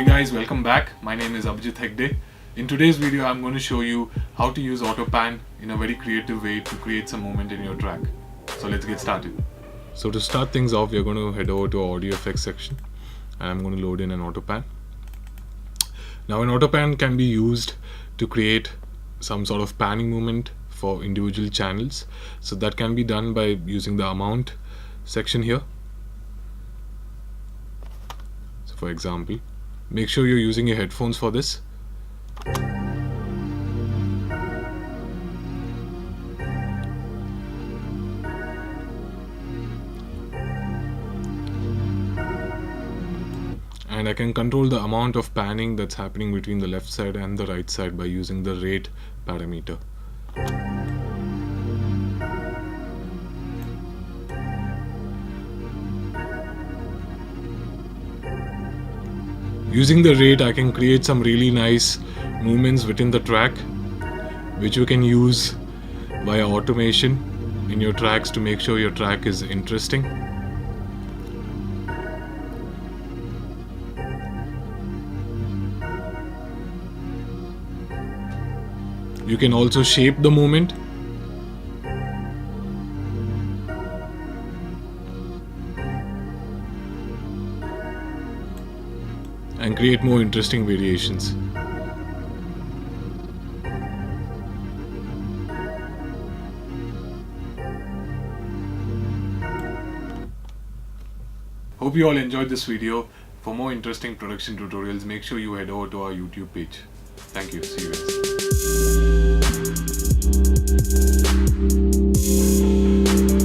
Hey guys, welcome back. My name is Abhijith Hegde. In today's video, I'm going to show you how to use AutoPan in a very creative way to create some movement in your track. So let's get started. So to start things off, we're going to head over to our audio effects section and I'm going to load in an AutoPan. Now an AutoPan can be used to create some sort of panning movement for individual channels. So that can be done by using the amount section here. So for example, make sure you're using your headphones for this. And I can control the amount of panning that's happening between the left side and the right side by using the rate parameter. Using the rate, I can create some really nice movements within the track, which you can use via automation in your tracks to make sure your track is interesting. You can also shape the movement. And create more interesting variations. Hope you all enjoyed this video. For more interesting production tutorials, make sure you head over to our YouTube page. Thank you. See you guys.